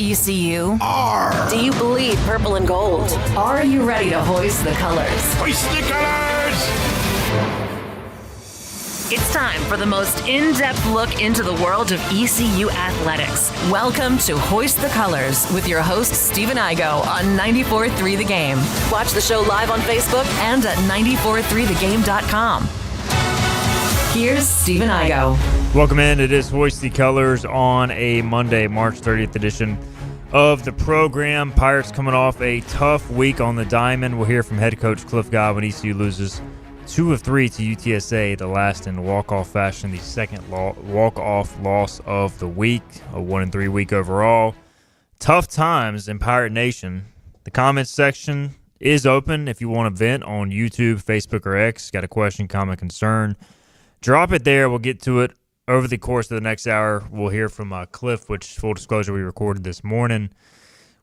ECU? R. Do you bleed purple and gold? Are you ready to hoist the colors? Hoist the colors! It's time for the most in-depth look into the world of ECU athletics. Welcome to Hoist the Colors with your host, Stephen Igo on 94.3 The Game. Watch the show live on Facebook and at 943thegame.com. Here's Stephen Igo. Welcome in. It is Hoist the Colors on a Monday, March 30th edition of the program. Pirates coming off a tough week on the diamond. We'll hear from head coach Cliff Godwin. ECU loses 2 of 3 to UTSA, the last in walk-off fashion, the second walk-off loss of the week, a 1-3 week overall. Tough times in Pirate Nation. The comments section is open if you want to vent on YouTube, Facebook, or X. Got a question, comment, concern, drop it there. We'll get to it over the course of the next hour. We'll hear from Cliff, which, full disclosure, we recorded this morning.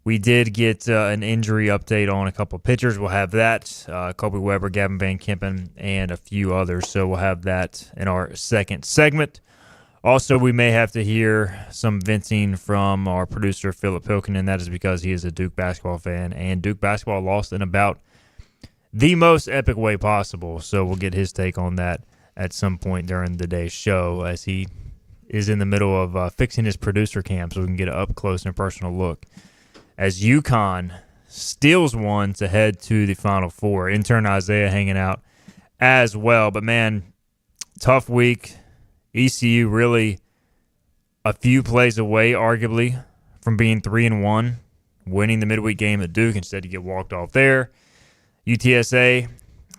We did get an injury update on a couple of pitchers. We'll have that. Kobe Weber, Gavin Van Kempen, and a few others. So we'll have that in our second segment. Also, we may have to hear some venting from our producer, Philip Pilkin, and that is because he is a Duke basketball fan, and Duke basketball lost in about the most epic way possible. So we'll get his take on that at some point during the day's show as he is in the middle of fixing his producer cam so we can get an up-close and personal look as UConn steals one to head to the Final Four. Intern Isaiah hanging out as well. But, man, tough week. ECU really a few plays away, arguably, from being 3-1, winning the midweek game at Duke. Instead, you get walked off there. UTSA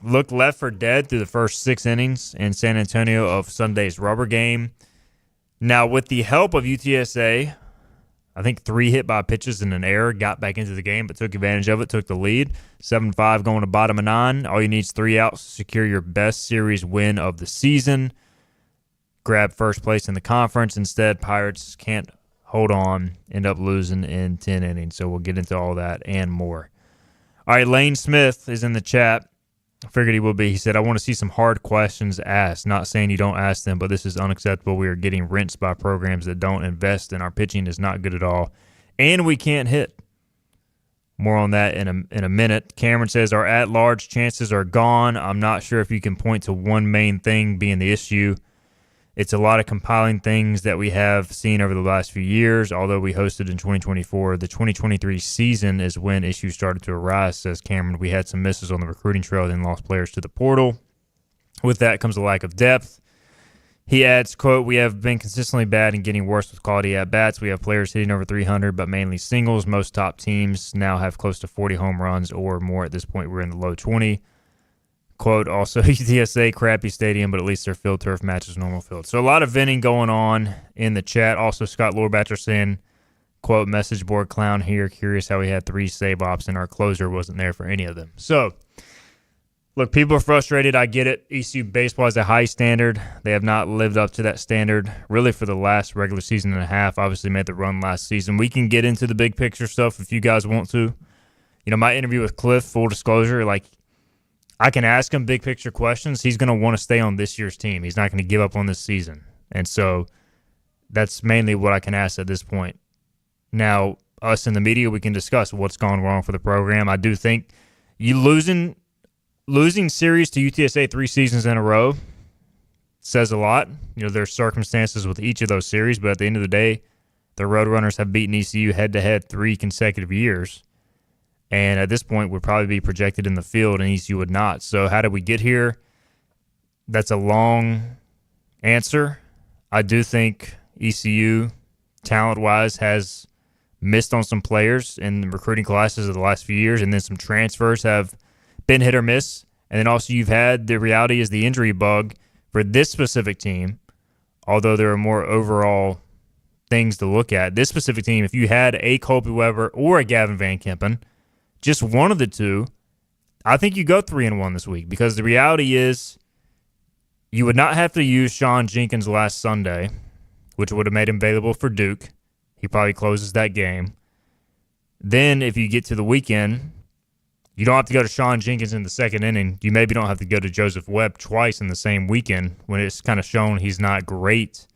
looked left for dead through the first 6 innings in San Antonio of Sunday's rubber game. Now, with the help of UTSA, I think 3 hit-by pitches and an error, got back into the game, but took advantage of it, took the lead. 7-5 going to bottom of 9. All you need is 3 outs to secure your best series win of the season. Grab first place in the conference. Instead, Pirates can't hold on, end up losing in 10 innings. So we'll get into all that and more. All right, Lane Smith is in the chat. I figured he will be. He said, I want to see some hard questions asked. Not saying you don't ask them, but this is unacceptable. We are getting rinsed by programs that don't invest, and our pitching is not good at all. And we can't hit. More on that in a minute. Cameron says, our at-large chances are gone. I'm not sure if you can point to one main thing being the issue. It's a lot of compiling things that we have seen over the last few years. Although we hosted in 2024, the 2023 season is when issues started to arise, says Cameron. We had some misses on the recruiting trail, then lost players to the portal. With that comes a lack of depth. He adds, quote, we have been consistently bad and getting worse with quality at-bats. We have players hitting over 300, but mainly singles. Most top teams now have close to 40 home runs or more at this point. We're in the low 20. Quote, also, UTSA, crappy stadium, but at least their field turf matches normal field. So a lot of venting going on in the chat. Also, Scott Lorbatcher saying, quote, message board clown here. Curious how we had 3 save ops and our closer wasn't there for any of them. So, look, people are frustrated. I get it. ECU baseball has a high standard. They have not lived up to that standard really for the last regular season and a half. Obviously made the run last season. We can get into the big picture stuff if you guys want to. You know, my interview with Cliff, full disclosure, like, I can ask him big picture questions. He's going to want to stay on this year's team. He's not going to give up on this season. And so that's mainly what I can ask at this point. Now, us in the media, we can discuss what's gone wrong for the program. I do think you losing series to UTSA 3 seasons in a row says a lot. You know, there's circumstances with each of those series, but at the end of the day, the Roadrunners have beaten ECU head-to-head 3 consecutive years. And at this point, would probably be projected in the field, and ECU would not. So how did we get here? That's a long answer. I do think ECU, talent-wise, has missed on some players in the recruiting classes of the last few years, and then some transfers have been hit or miss. And then also you've had the reality is the injury bug for this specific team, although there are more overall things to look at. This specific team, if you had a Colby Weber or a Gavin Van Kempen, just one of the two, I think you go 3-1 this week because the reality is you would not have to use Sean Jenkins last Sunday, which would have made him available for Duke. He probably closes that game. Then if you get to the weekend, you don't have to go to Sean Jenkins in the second inning. You maybe don't have to go to Joseph Webb twice in the same weekend when it's kind of shown he's not great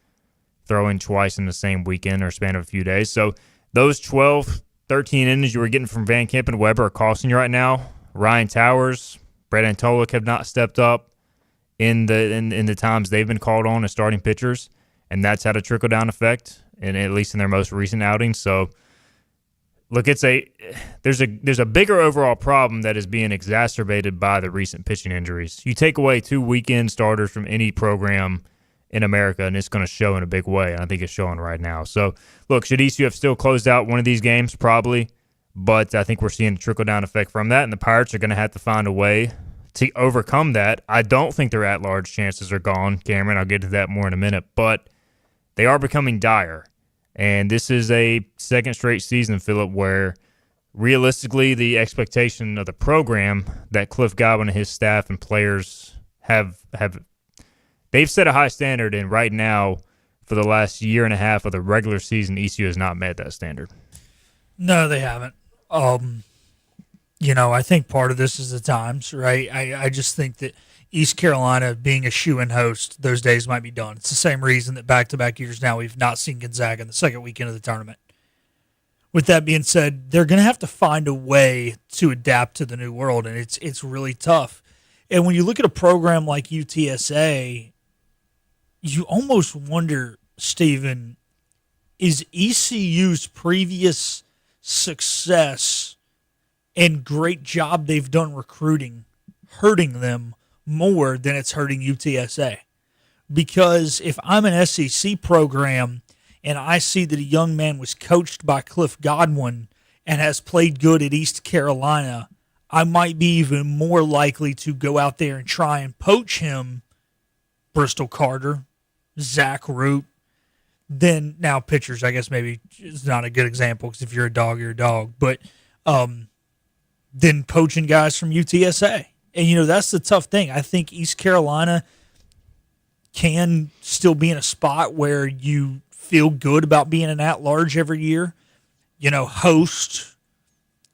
throwing twice in the same weekend or span of a few days. So those 12, 13 innings you were getting from Van Kemp and Weber are costing you right now. Ryan Towers, Brett Antolik have not stepped up in the times they've been called on as starting pitchers, and that's had a trickle-down effect, and at least in their most recent outings. So, look, there's a bigger overall problem that is being exacerbated by the recent pitching injuries. You take away 2 weekend starters from any program in America, and it's going to show in a big way, and I think it's showing right now. So, look, should ECU have still closed out one of these games? Probably, but I think we're seeing a trickle-down effect from that, and the Pirates are going to have to find a way to overcome that. I don't think their at-large chances are gone, Cameron. I'll get to that more in a minute, but they are becoming dire. And this is a second straight season, Phillip, where realistically the expectation of the program that Cliff Godwin and his staff and players have they've set a high standard, and right now for the last year and a half of the regular season, ECU has not met that standard. No, they haven't. I think part of this is the times, right? I just think that East Carolina being a shoe-in host, those days might be done. It's the same reason that back-to-back years now we've not seen Gonzaga in the second weekend of the tournament. With that being said, they're going to have to find a way to adapt to the new world, and it's really tough. And when you look at a program like UTSA, you almost wonder, Stephen, is ECU's previous success and great job they've done recruiting hurting them more than it's hurting UTSA? Because if I'm an SEC program and I see that a young man was coached by Cliff Godwin and has played good at East Carolina, I might be even more likely to go out there and try and poach him, Bristol Carter, Zach Root, than now pitchers. I guess maybe it's not a good example because if you're a dog, you're a dog. But then poaching guys from UTSA. And, that's the tough thing. I think East Carolina can still be in a spot where you feel good about being an at-large every year, host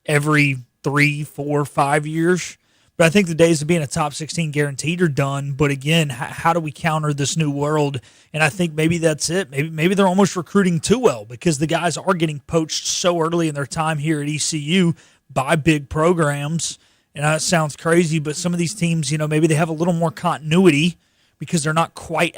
every 3, 4, 5 years. But I think the days of being a top 16 guaranteed are done. But again, how do we counter this new world? And I think maybe that's it. Maybe they're almost recruiting too well because the guys are getting poached so early in their time here at ECU by big programs. And that sounds crazy, but some of these teams, maybe they have a little more continuity because they're not quite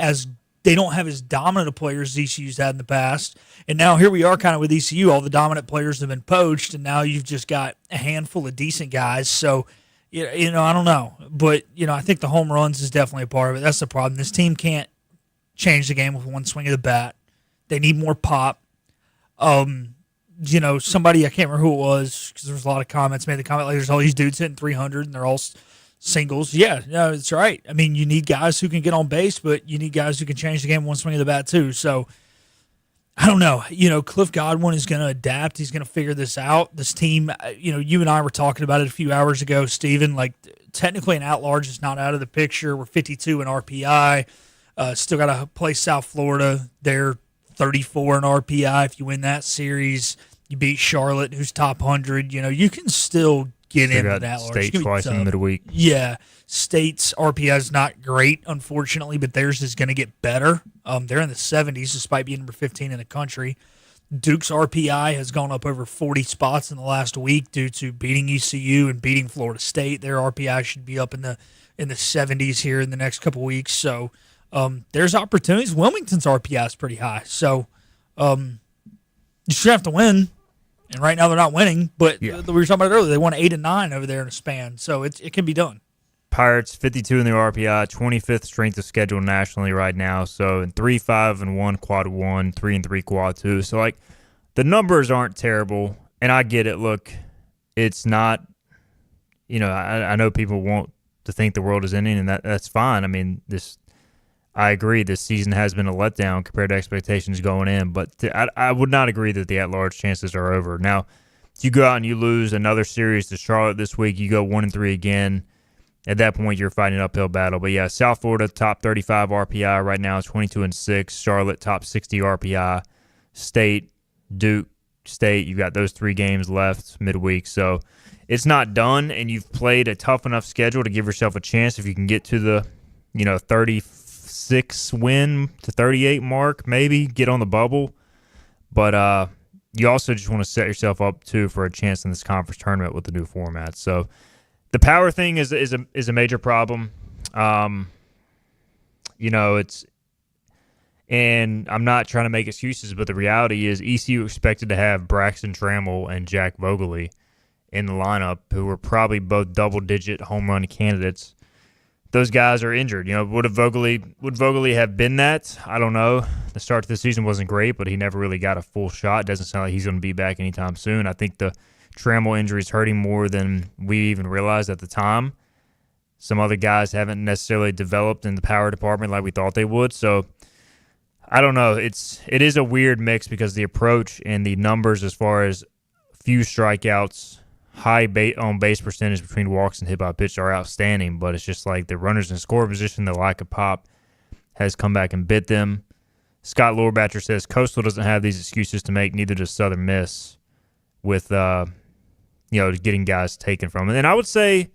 they don't have as dominant of players as ECU's had in the past. And now here we are kind of with ECU. All the dominant players have been poached, and now you've just got a handful of decent guys. So, I don't know. But, I think the home runs is definitely a part of it. That's the problem. This team can't change the game with one swing of the bat. They need more pop. Somebody, I can't remember who it was because there was a lot of comments, made the comment like there's all these dudes hitting 300 and they're all singles. Yeah, no, that's right. I mean, you need guys who can get on base, but you need guys who can change the game with one swing of the bat too. So, I don't know. Cliff Godwin is going to adapt. He's going to figure this out. This team, you and I were talking about it a few hours ago, Steven. Like, technically an at-large is not out of the picture. We're 52 in RPI. Still got to play South Florida. They're 34 in RPI. If you win that series, you beat Charlotte, who's top 100. You can still get in with that large. State twice in the midweek. Yeah. State's RPI is not great, unfortunately, but theirs is going to get better. They're in the 70s despite being number 15 in the country. Duke's RPI has gone up over 40 spots in the last week due to beating ECU and beating Florida State. Their RPI should be up in the 70s here in the next couple weeks. So there's opportunities. Wilmington's RPI is pretty high. So you should have to win. And right now they're not winning, but we were talking about it earlier. They won 8 and 9 over there in a span, so it can be done. Pirates 52 in their RPI, 25th strength of schedule nationally right now. So in 3-5-1 quad 1, 3-3 quad 2. So the numbers aren't terrible, and I get it. Look, it's not. I know people want to think the world is ending, and that's fine. I mean, I agree. This season has been a letdown compared to expectations going in, but I would not agree that the at-large chances are over. Now, if you go out and you lose another series to Charlotte this week, you go 1-3 again. At that point, you're fighting an uphill battle. But yeah, South Florida top 35 RPI right now, 22-6. Charlotte top 60 RPI. State, Duke, State. You've got those 3 games left midweek, so it's not done. And you've played a tough enough schedule to give yourself a chance if you can get to the 36 win to 38 mark, maybe get on the bubble. But you also just want to set yourself up too for a chance in this conference tournament with the new format. So the power thing is a major problem. And I'm not trying to make excuses, but the reality is ECU expected to have Braxton Trammell and Jack Vogeley in the lineup, who were probably both double-digit home run candidates. Those guys are injured. Would Vogeley have been that? I don't know. The start to the season wasn't great, but he never really got a full shot. Doesn't sound like he's going to be back anytime soon. I think the Trammell injury is hurting more than we even realized at the time. Some other guys haven't necessarily developed in the power department like we thought they would. So I don't know. It is a weird mix because the approach and the numbers as far as few strikeouts, high on base percentage between walks and hit by pitch are outstanding, but it's just like the runners in score position, the lack of pop has come back and bit them. Scott Lorbatcher says Coastal doesn't have these excuses to make, neither does Southern Miss, with getting guys taken from it. And I would say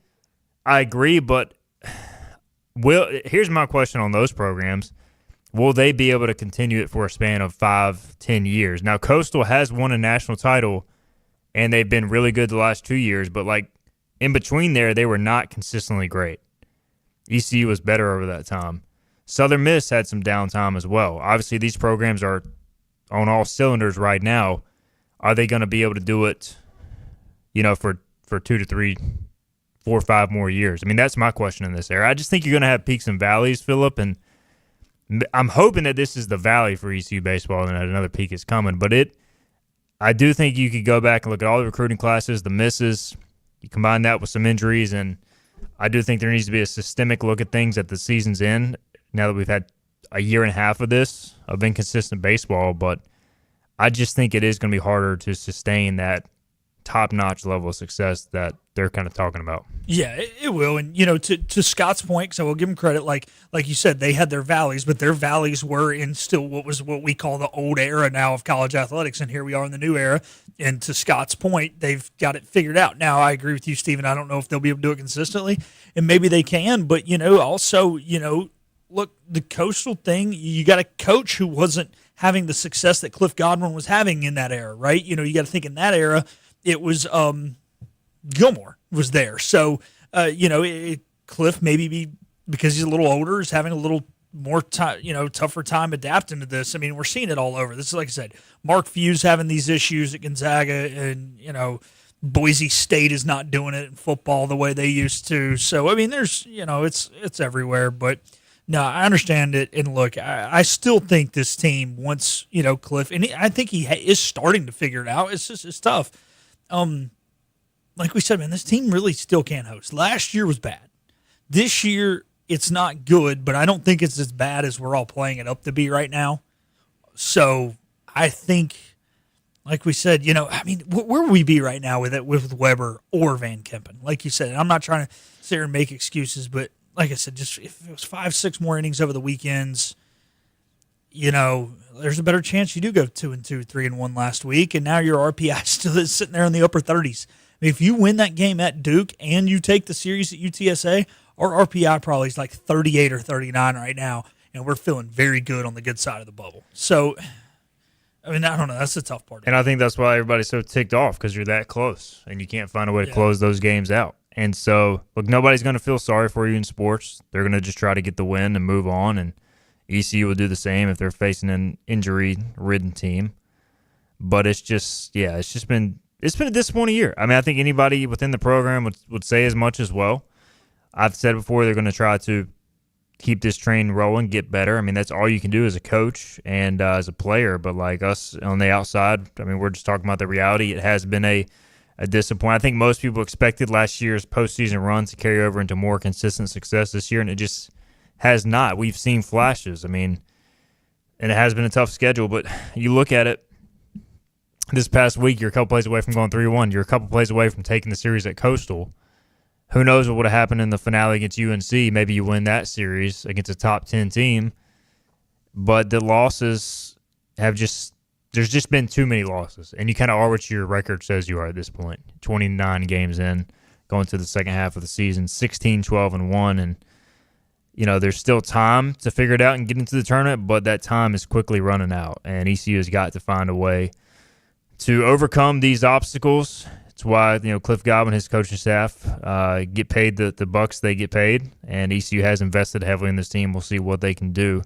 I agree, but here's my question on those programs. Will they be able to continue it for a span of 5-10 years? Now, Coastal has won a national title, and they've been really good the last 2 years, but like in between there, they were not consistently great. ECU was better over that time. Southern Miss had some downtime as well. Obviously, these programs are on all cylinders right now. Are they going to be able to do it, for 2 to 3, 4 or 5 more years? I mean, that's my question in this era. I just think you're going to have peaks and valleys, Phillip, and I'm hoping that this is the valley for ECU baseball and that another peak is coming. But I do think you could go back and look at all the recruiting classes, the misses, you combine that with some injuries, and I do think there needs to be a systemic look at things at the season's end now that we've had a year and a half of this, of inconsistent baseball. But I just think it is going to be harder to sustain that top-notch level of success that they're kind of talking about. Yeah, it will. And, to Scott's point, so we'll give him credit, like you said, they had their valleys, but their valleys were in still what we call the old era now of college athletics, and here we are in the new era. And to Scott's point, they've got it figured out. Now, I agree with you, Stephen. I don't know if they'll be able to do it consistently, and maybe they can, but, also, look, the Coastal thing, you got a coach who wasn't having the success that Cliff Godwin was having in that era, right? You got to think in that era, it was Gilmore was there. So, Cliff maybe because he's a little older is having a little more time, tougher time adapting to this. I mean, we're seeing it all over. This is, like I said, Mark Few's having these issues at Gonzaga, and, Boise State is not doing it in football the way they used to. So, I mean, there's, it's everywhere. But, no, I understand it. And, look, I still think this team wants, Cliff, and I think he is starting to figure it out. It's tough. Like we said, man, this team really still can't host. Last year was bad. This year, it's not good, but I don't think it's as bad as we're all playing it up to be right now. So I think, like we said, where would we be right now with Weber or Van Kempen? Like you said, I'm not trying to sit here and make excuses, but like I said, just if it was 5-6 more innings over the weekends, there's a better chance you do go 2-2, 3-1 last week, and now your RPI still is sitting there in the upper 30s. I mean, if you win that game at Duke and you take the series at UTSA, our RPI probably is like 38 or 39 right now, and we're feeling very good on the good side of the bubble. So, I mean, I don't know. That's the tough part. And I think that's why everybody's so ticked off, because you're that close, and you can't find a way to close those games out. And so, look, nobody's going to feel sorry for you in sports. They're going to just try to get the win and move on, and ECU will do the same if they're facing an injury-ridden team. But it's been a disappointing year. I mean, I think anybody within the program would say as much as well. I've said before they're going to try to keep this train rolling, get better. I mean, that's all you can do as a coach and as a player. But like us on the outside, I mean, we're just talking about the reality. It has been a disappointment. I think most people expected last year's postseason run to carry over into more consistent success this year, and it just has not. We've seen flashes. I mean, and it has been a tough schedule, but you look at it, this past week, you're a couple plays away from going 3-1. You're a couple plays away from taking the series at Coastal. Who knows what would have happened in the finale against UNC? Maybe you win that series against a top 10 team. But the losses there's just been too many losses. And you kind of are what your record says you are at this point. 29 games in, going to the second half of the season, 16, 12, and 1. And, there's still time to figure it out and get into the tournament, but that time is quickly running out. And ECU has got to find a way to overcome these obstacles. It's why Cliff Godwin, his coaching staff, get paid the bucks they get paid, and ECU has invested heavily in this team. We'll see what they can do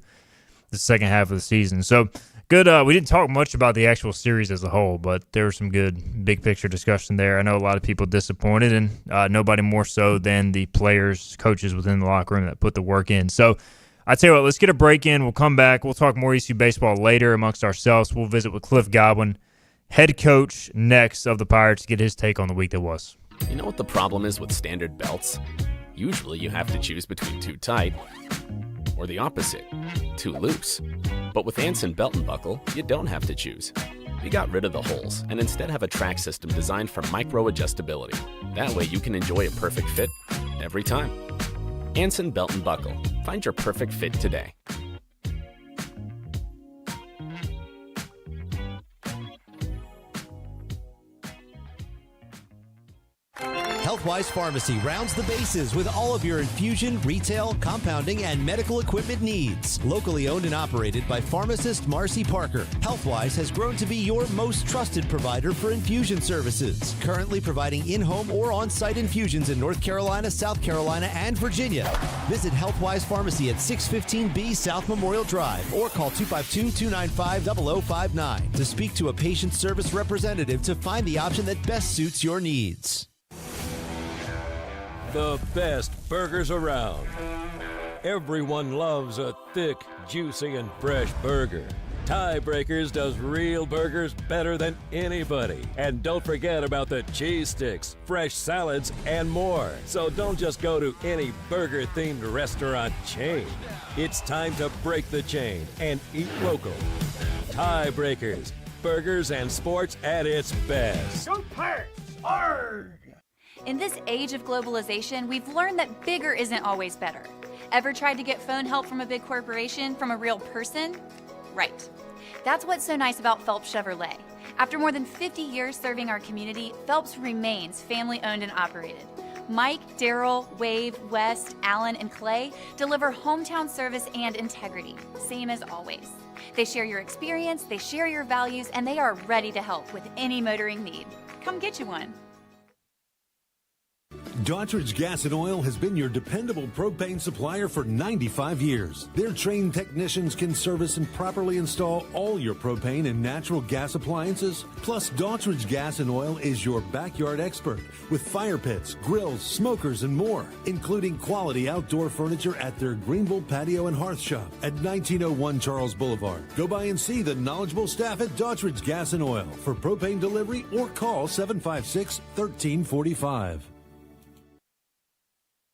the second half of the season. So good. We didn't talk much about the actual series as a whole, but there was some good big picture discussion there. I know a lot of people disappointed, and nobody more so than the players, coaches within the locker room that put the work in. So I tell you what, let's get a break in. We'll come back. We'll talk more ECU baseball later amongst ourselves. We'll visit with Cliff Godwin, head coach next of the Pirates, to get his take on the week that was. You know what the problem is with standard belts? Usually you have to choose between too tight or the opposite, too loose. But with Anson Belt and Buckle, you don't have to choose. We got rid of the holes and instead have a track system designed for micro adjustability. That way you can enjoy a perfect fit every time. Anson Belt and Buckle. Find your perfect fit today. Healthwise Pharmacy rounds the bases with all of your infusion, retail, compounding, and medical equipment needs. Locally owned and operated by pharmacist Marcy Parker, Healthwise has grown to be your most trusted provider for infusion services. Currently providing in-home or on-site infusions in North Carolina, South Carolina, and Virginia. Visit Healthwise Pharmacy at 615B South Memorial Drive or call 252-295-0059 to speak to a patient service representative to find the option that best suits your needs. The best burgers around. Everyone loves a thick, juicy, and fresh burger. Tiebreakers does real burgers better than anybody. And don't forget about the cheese sticks, fresh salads, and more. So don't just go to any burger-themed restaurant chain. It's time to break the chain and eat local. Tiebreakers, burgers and sports at its best. Go Pirates! Arrgh! In this age of globalization, we've learned that bigger isn't always better. Ever tried to get phone help from a big corporation from a real person? Right. That's what's so nice about Phelps Chevrolet. After more than 50 years serving our community, Phelps remains family-owned and operated. Mike, Daryl, Wave, West, Alan, and Clay deliver hometown service and integrity, same as always. They share your experience, they share your values, and they are ready to help with any motoring need. Come get you one. Daughtridge Gas and Oil has been your dependable propane supplier for 95 years. Their trained technicians can service and properly install all your propane and natural gas appliances. Plus, Daughtridge Gas and Oil is your backyard expert with fire pits, grills, smokers, and more, including quality outdoor furniture at their Greenville Patio and Hearth Shop at 1901 Charles Boulevard. Go by and see the knowledgeable staff at Daughtridge Gas and Oil for propane delivery or call 756-1345.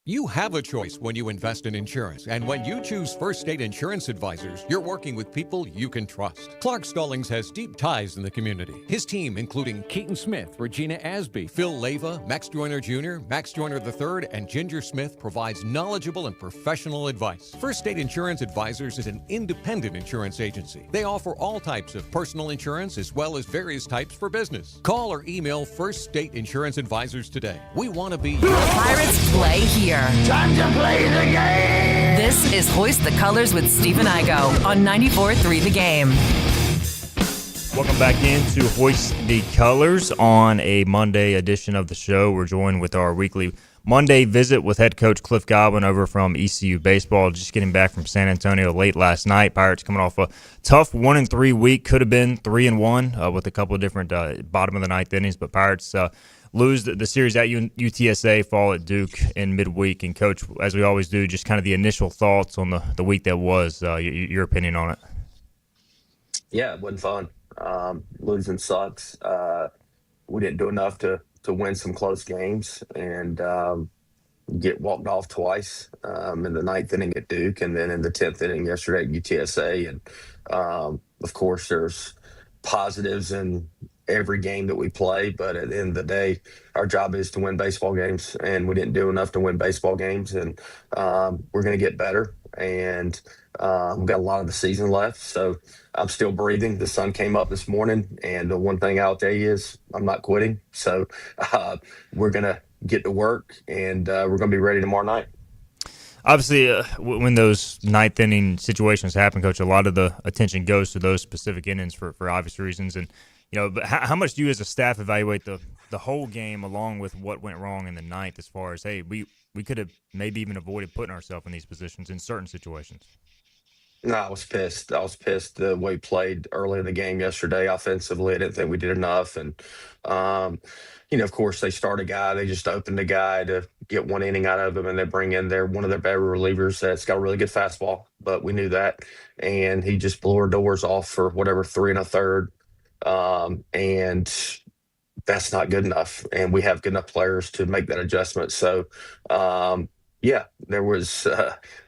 You have a choice when you invest in insurance, and when you choose First State Insurance Advisors, you're working with people you can trust. Clark Stallings has deep ties in the community. His team, including Keaton Smith, Regina Asby, Phil Leva, Max Joyner Jr., Max Joyner III, and Ginger Smith, provides knowledgeable and professional advice. First State Insurance Advisors is an independent insurance agency. They offer all types of personal insurance as well as various types for business. Call or email First State Insurance Advisors today. We want to be your Pirates play here. Time to play the game! This is Hoist the Colors with Stephen Igo on 94.3 The Game. Welcome back into Hoist the Colors on a Monday edition of the show. We're joined with our weekly Monday visit with head coach Cliff Godwin over from ECU Baseball. Just getting back from San Antonio late last night. Pirates coming off a tough 1-3 week. Could have been 3-1 with a couple of different bottom of the ninth innings, but Pirates lose the series at UTSA, fall at Duke in midweek. And, Coach, as we always do, just kind of the initial thoughts on the week that was, your opinion on it. Yeah, it wasn't fun. Losing sucks. We didn't do enough to win some close games and get walked off twice in the ninth inning at Duke and then in the 10th inning yesterday at UTSA. And, of course, there's positives in every game that we play, but at the end of the day, our job is to win baseball games, and we didn't do enough to win baseball games, and we're going to get better, and we've got a lot of the season left, so I'm still breathing. The sun came up this morning, and the one thing I'll tell you is I'm not quitting, so we're going to get to work, and we're going to be ready tomorrow night. Obviously, when those ninth inning situations happen, Coach, a lot of the attention goes to those specific innings for obvious reasons. And But how much do you as a staff evaluate the whole game along with what went wrong in the ninth as far as, hey, we could have maybe even avoided putting ourselves in these positions in certain situations? No, I was pissed. I was pissed the way we played early in the game yesterday offensively. I didn't think we did enough. And, of course, they start a guy. They just opened a guy to get one inning out of him, and they bring in one of their better relievers that's got a really good fastball. But we knew that. And he just blew our doors off for whatever, 3 1/3. And that's not good enough. And we have good enough players to make that adjustment. So, yeah, there was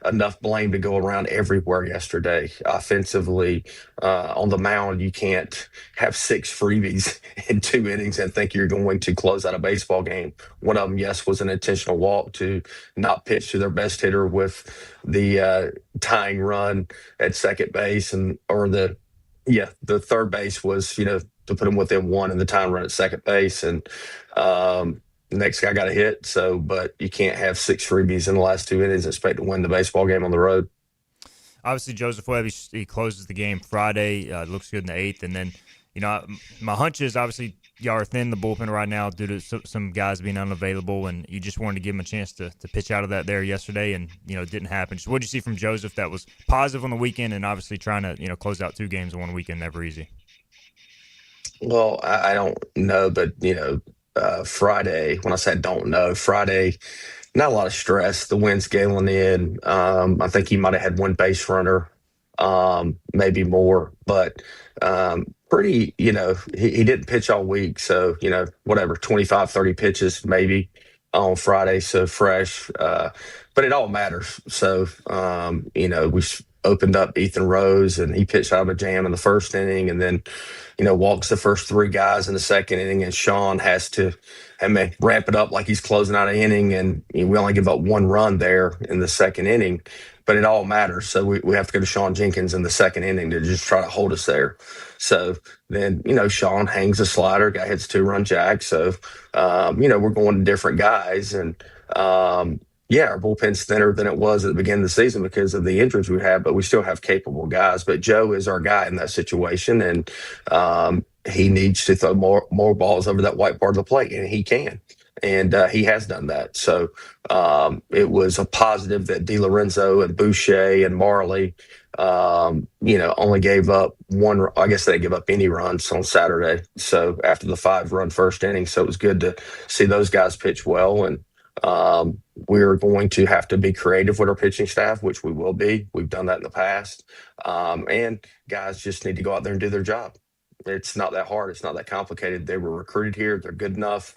enough blame to go around everywhere yesterday. Offensively, on the mound, you can't have 6 freebies in 2 innings and think you're going to close out a baseball game. One of them, yes, was an intentional walk to not pitch to their best hitter with the tying run at second base, the third base was, to put him within one in the time run at second base. And next guy got a hit. So, but you can't have 6 freebies in the last 2 innings and expect to win the baseball game on the road. Obviously, Joseph Webb, he closes the game Friday. Looks good in the eighth. And then, my hunch is obviously y'all are thin in the bullpen right now due to some guys being unavailable, and you just wanted to give him a chance to pitch out of that there yesterday, and, it didn't happen. So what did you see from Joseph that was positive on the weekend, and obviously trying to, close out 2 games in one weekend, never easy? Well, I don't know, but, Friday, when I said don't know, Friday, not a lot of stress. The wind's gailing in. I think he might have had one base runner, maybe more, but pretty, he didn't pitch all week. So, whatever, 25, 30 pitches maybe on Friday. So fresh, but it all matters. So, we opened up Ethan Rose, and he pitched out of a jam in the first inning, and then, walks the first 3 guys in the second inning, and Sean has to ramp it up like he's closing out an inning, and we only give up 1 run there in the second inning, but it all matters. So we have to go to Sean Jenkins in the second inning to just try to hold us there. So then, Sean hangs a slider, guy hits 2-run jack. So, we're going to different guys, and, yeah, our bullpen's thinner than it was at the beginning of the season because of the injuries we have, but we still have capable guys. But Joe is our guy in that situation, and he needs to throw more balls over that white part of the plate, and he can. And he has done that. So it was a positive that DiLorenzo and Boucher and Marley, only gave up 1. I guess they didn't give up any runs on Saturday. So after the 5-run first inning, so it was good to see those guys pitch well. And we're going to have to be creative with our pitching staff, which we will be. We've done that in the past. And guys just need to go out there and do their job. It's not that hard. It's not that complicated. They were recruited here. They're good enough.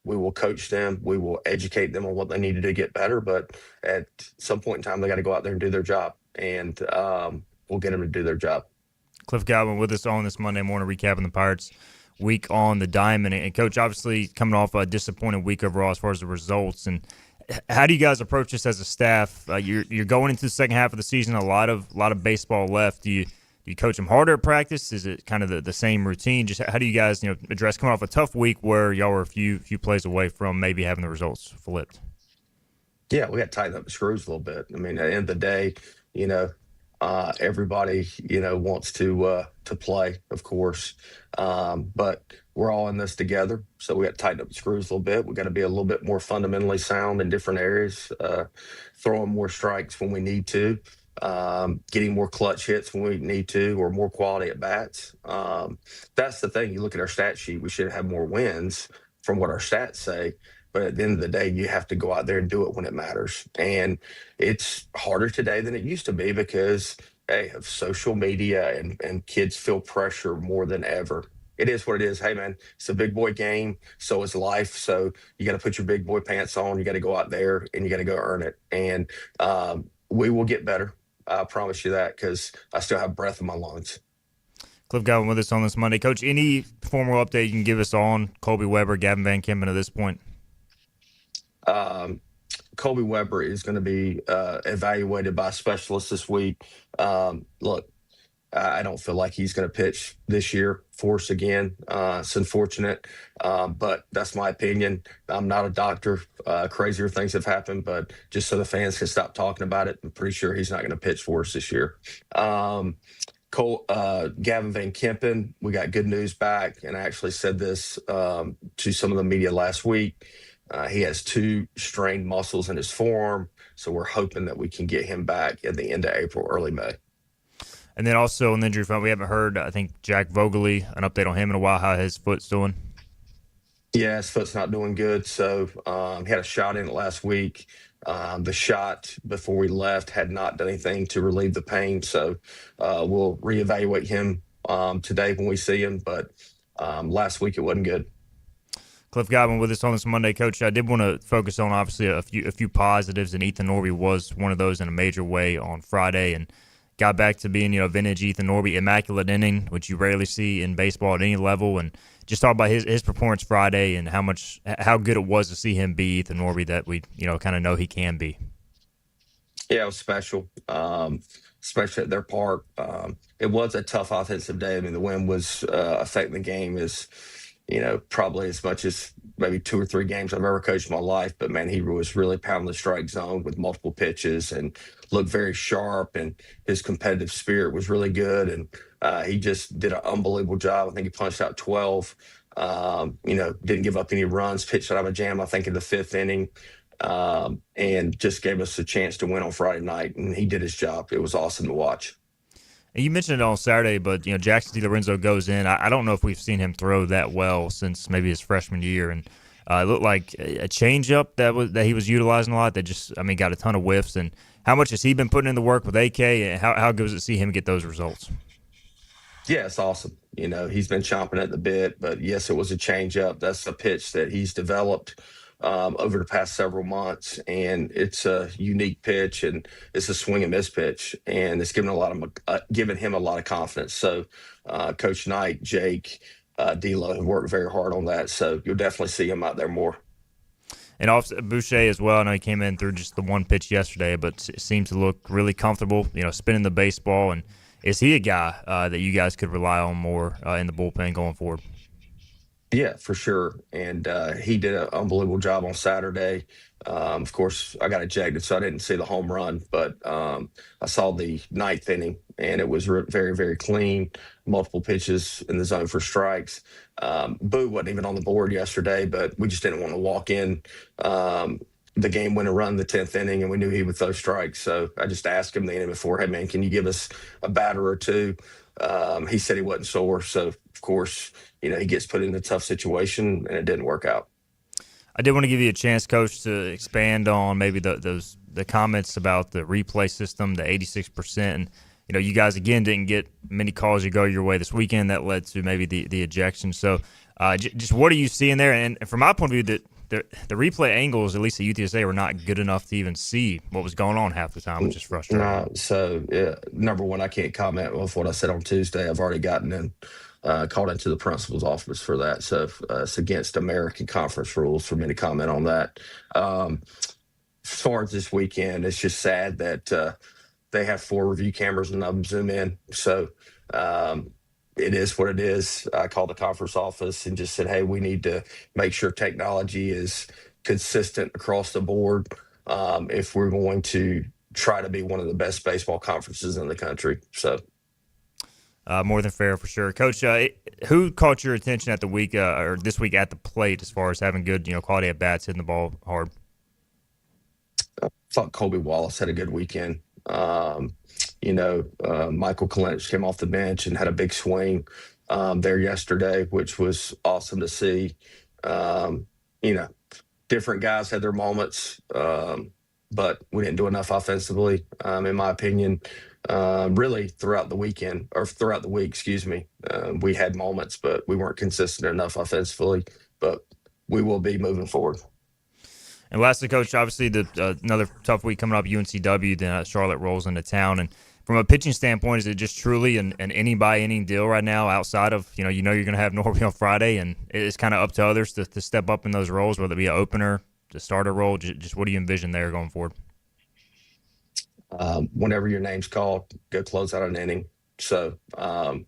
We will coach them. We will educate them on what they need to do to get better. But at some point in time, they got to go out there and do their job. And we'll get them to do their job. Cliff Godwin with us on this Monday morning, recapping the Pirates' week on the diamond. And Coach, obviously coming off a disappointing week overall as far as the results. And how do you guys approach this as a staff? You're going into the second half of the season, a lot of baseball left. Do you coach them harder at practice? Is it kind of the same routine? Just how do you guys address coming off a tough week where y'all were a few plays away from maybe having the results flipped? Yeah, we got to tighten up the screws a little bit. I mean, at the end of the day, everybody, wants to play, of course. But we're all in this together. So we got to tighten up the screws a little bit. We got to be a little bit more fundamentally sound in different areas, throwing more strikes when we need to, getting more clutch hits when we need to, or more quality at bats. That's the thing. You look at our stat sheet, we should have more wins from what our stats say. But at the end of the day, you have to go out there and do it when it matters. And it's harder today than it used to be because, hey, of social media and kids feel pressure more than ever. It is what it is. Hey, man, it's a big boy game. So is life. So you got to put your big boy pants on. You got to go out there and you got to go earn it. And we will get better. I promise you that, because I still have breath in my lungs. Cliff Godwin with us on this Monday. Coach, any formal update you can give us on Colby Weber, Gavin Van Kempen at this point? Colby Weber is going to be evaluated by specialists this week. Look, I don't feel like he's going to pitch this year for us again. It's unfortunate, but that's my opinion. I'm not a doctor. Crazier things have happened, but just so the fans can stop talking about it, I'm pretty sure he's not going to pitch for us this year. Gavin Van Kempen, we got good news back, and I actually said this to some of the media last week. He has 2 strained muscles in his forearm, so we're hoping that we can get him back at the end of April, early May. And then also on the injury front, we haven't heard, I think, Jack Vogely, an update on him in a while, how his foot's doing. Yeah, his foot's not doing good. So he had a shot in it last week. The shot before we left had not done anything to relieve the pain. So we'll reevaluate him today when we see him. But last week it wasn't good. Cliff Godwin with us on this Monday, Coach. I did want to focus on obviously a few positives, and Ethan Norby was one of those in a major way on Friday, and got back to being vintage Ethan Norby, immaculate inning, which you rarely see in baseball at any level, and just talk about his performance Friday and how good it was to see him be Ethan Norby that we kind of know he can be. Yeah, it was special, especially at their park. It was a tough offensive day. I mean, the wind was affecting the game probably as much as maybe 2 or 3 games I've ever coached in my life. But, man, he was really pounding the strike zone with multiple pitches and looked very sharp, and his competitive spirit was really good. And he just did an unbelievable job. I think he punched out 12, didn't give up any runs, pitched out of a jam, I think, in the 5th inning, and just gave us a chance to win on Friday night. And he did his job. It was awesome to watch. And you mentioned it on Saturday, but Jackson DiLorenzo goes in. I don't know if we've seen him throw that well since maybe his freshman year, and it looked like a changeup that he was utilizing a lot. That got a ton of whiffs. And how much has he been putting in the work with AK? And how good was it to see him get those results? Yeah, it's awesome. He's been chomping at the bit, but yes, it was a changeup. That's a pitch that he's developed over the past several months, and it's a unique pitch, and it's a swing and miss pitch, and it's given him a lot of confidence. So, Coach Knight, Jake, D'Lo have worked very hard on that. So you'll definitely see him out there more. And also Boucher as well. I know he came in through just the one pitch yesterday, but seems to look really comfortable, spinning the baseball. And is he a guy that you guys could rely on more in the bullpen going forward? Yeah, for sure. And he did an unbelievable job on Saturday. Of course, I got ejected, so I didn't see the home run, but I saw the 9th inning, and it was very, very clean, multiple pitches in the zone for strikes. Boo wasn't even on the board yesterday, but we just didn't want to walk in the game winner run the 10th inning, and we knew he would throw strikes. So I just asked him the inning before, hey, man, can you give us a batter or two? He said he wasn't sore, so of course, he gets put in a tough situation, and it didn't work out. I did want to give you a chance, Coach, to expand on maybe the comments about the replay system, the 86%. And, you guys, again, didn't get many calls to go your way this weekend. That led to maybe the ejection. So just what are you seeing there? And from my point of view, the replay angles, at least at UTSA, were not good enough to even see what was going on half the time, which is frustrating. Number one, I can't comment with what I said on Tuesday. I've already gotten called into the principal's office for that. So it's against American Conference rules for me to comment on that. As far as this weekend, it's just sad that they have 4 review cameras and none of them zoom in. So it is what it is. I called the conference office and just said, hey, we need to make sure technology is consistent across the board if we're going to try to be one of the best baseball conferences in the country. So more than fair for sure. Coach, who caught your attention at the week or this week at the plate as far as having good, quality at bats, hitting the ball hard? I thought Colby Wallace had a good weekend. Michael Kalinich came off the bench and had a big swing there yesterday, which was awesome to see. Different guys had their moments, but we didn't do enough offensively, in my opinion. Really throughout the week, we had moments, but we weren't consistent enough offensively, but we will be moving forward. And lastly, Coach, obviously another tough week coming up, UNCW, then Charlotte rolls into town. And from a pitching standpoint, is it just truly an inning-by-inning deal right now outside of, you're going to have Norby on Friday, and it's kind of up to others to step up in those roles, whether it be an opener, the starter role? Just what do you envision there going forward? Whenever your name's called, go close out an inning. So a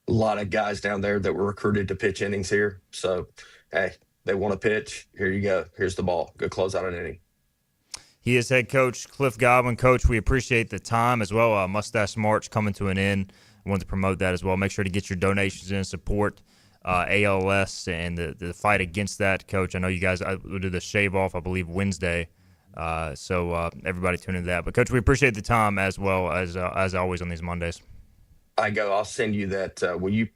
lot of guys down there that were recruited to pitch innings here. So, hey, they want to pitch. Here you go. Here's the ball. Go close out an inning. He is head coach Cliff Godwin. Coach, we appreciate the time as well. Mustache March coming to an end. I wanted to promote that as well. Make sure to get your donations in, support ALS and the fight against that. Coach, I know you guys will do the shave off, I believe, Wednesday. So everybody tune into that. But, Coach, we appreciate the time as well as always on these Mondays. I'll send you that. Will you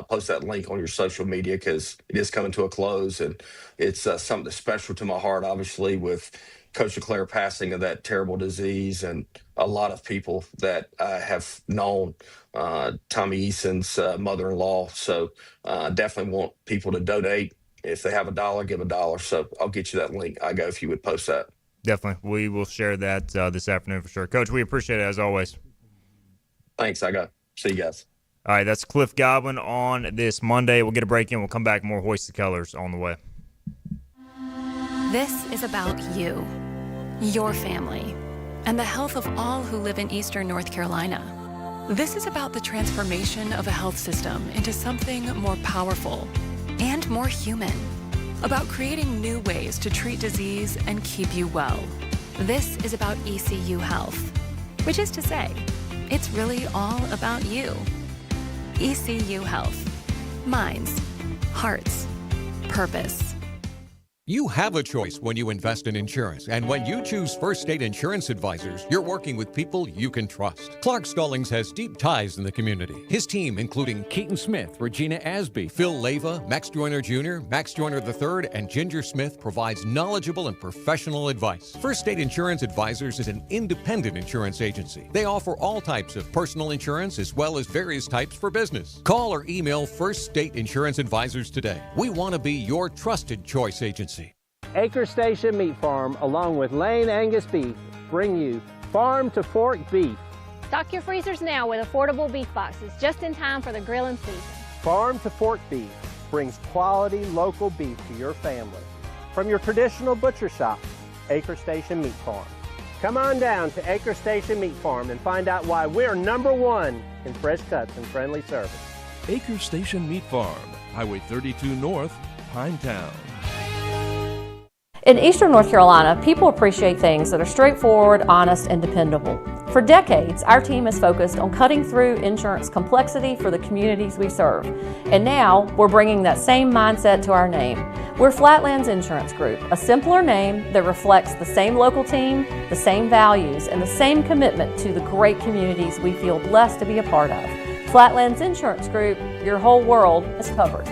post that link on your social media, because it is coming to a close, and it's something that's special to my heart, obviously, with Coach LeClaire passing of that terrible disease, and a lot of people that I have known, Tommy Eason's mother-in-law. So definitely want people to donate. If they have $1, give $1. So I'll get you that link. If you would post that. Definitely. We will share that this afternoon for sure. Coach, we appreciate it as always. Thanks. See you guys. All right, that's Cliff Godwin on this Monday. We'll get a break in. We'll come back. More Hoist the Colors on the way. This is about you, your family, and the health of all who live in Eastern North Carolina. This is about the transformation of a health system into something more powerful and more human. About creating new ways to treat disease and keep you well. This is about ECU Health, which is to say, it's really all about you. ECU Health. Minds, hearts, purpose. You have a choice when you invest in insurance, and when you choose First State Insurance Advisors, you're working with people you can trust. Clark Stallings has deep ties in the community. His team, including Keaton Smith, Regina Asby, Phil Leyva, Max Joyner Jr., Max Joyner III, and Ginger Smith, provides knowledgeable and professional advice. First State Insurance Advisors is an independent insurance agency. They offer all types of personal insurance as well as various types for business. Call or email First State Insurance Advisors today. We want to be your trusted choice agency. Acre Station Meat Farm, along with Lane Angus Beef, bring you Farm to Fork Beef. Stock your freezers now with affordable beef boxes, just in time for the grilling season. Farm to Fork Beef brings quality local beef to your family. From your traditional butcher shop, Acre Station Meat Farm. Come on down to Acre Station Meat Farm and find out why we're #1 in fresh cuts and friendly service. Acre Station Meat Farm, Highway 32 North, Pinetown. In Eastern North Carolina, people appreciate things that are straightforward, honest, and dependable. For decades, our team has focused on cutting through insurance complexity for the communities we serve. And now, we're bringing that same mindset to our name. We're Flatlands Insurance Group, a simpler name that reflects the same local team, the same values, and the same commitment to the great communities we feel blessed to be a part of. Flatlands Insurance Group, your whole world is covered.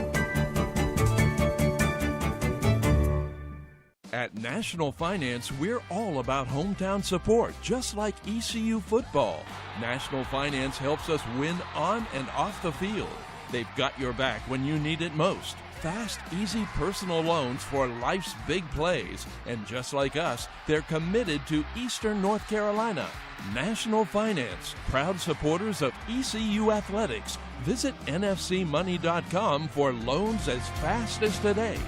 At National Finance, we're all about hometown support, just like ECU football. National Finance helps us win on and off the field. They've got your back when you need it most. Fast, easy personal loans for life's big plays. And just like us, they're committed to Eastern North Carolina. National Finance, proud supporters of ECU athletics. Visit nfcmoney.com for loans as fast as today.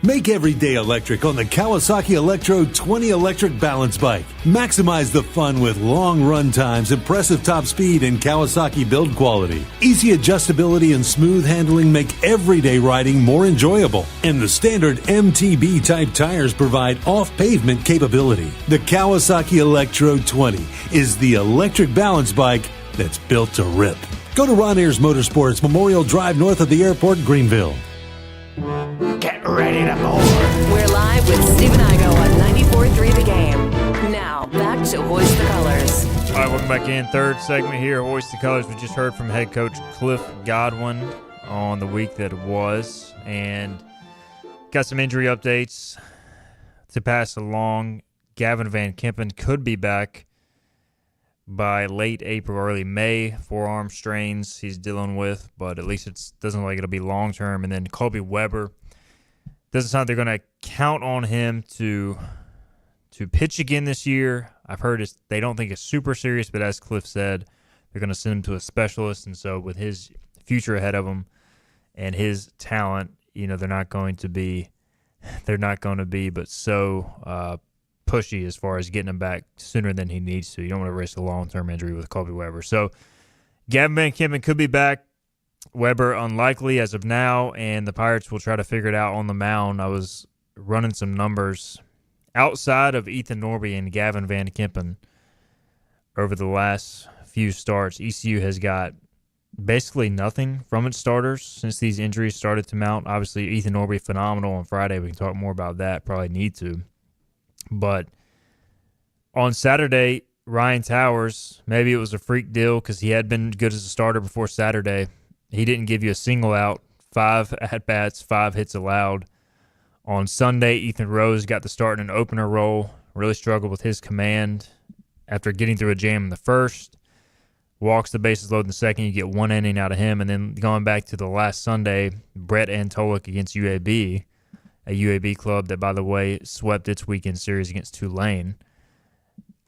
Make every day electric on the Kawasaki Electro 20 electric balance bike. Maximize the fun with long run times, impressive top speed, and Kawasaki build quality. Easy adjustability and smooth handling make everyday riding more enjoyable. And the standard MTB type tires provide off-pavement capability. The Kawasaki Electro 20 is the electric balance bike that's built to rip. Go to Ron Ayers Motorsports, Memorial Drive north of the airport, Greenville. Get ready to board. We're live with Steve and Igo on 94.3 The Game. Now, back to Hoist the Colors. All right, welcome back in. Third segment here, Hoist the Colors. We just heard from head coach Cliff Godwin on the week that was, and got some injury updates to pass along. Gavin Van Kempen could be back by late April, early May. Forearm strains he's dealing with, but at least it doesn't look like it'll be long-term. And then Colby Weber, doesn't sound like they're going to count on him to pitch again this year. I've heard they don't think it's super serious, but as Cliff said, they're going to send him to a specialist. And so with his future ahead of him and his talent, they're not going to be but so pushy as far as getting him back sooner than he needs to. You don't want to risk a long-term injury with Colby Weber. So Gavin Van Kempen could be back. Weber unlikely as of now, and the Pirates will try to figure it out on the mound. I was running some numbers. Outside of Ethan Norby and Gavin Van Kempen, over the last few starts, ECU has got basically nothing from its starters since these injuries started to mount. Obviously, Ethan Norby, phenomenal on Friday. We can talk more about that. Probably need to. But on Saturday, Ryan Towers, maybe it was a freak deal because he had been good as a starter before Saturday. He didn't give you a single out, 5 at-bats, 5 hits allowed. On Sunday, Ethan Rose got the start in an opener role, really struggled with his command. After getting through a jam in the first, walks the bases loaded in the second, you get 1 inning out of him. And then going back to the last Sunday, Brett Antolik against UAB, a UAB club that, by the way, swept its weekend series against Tulane.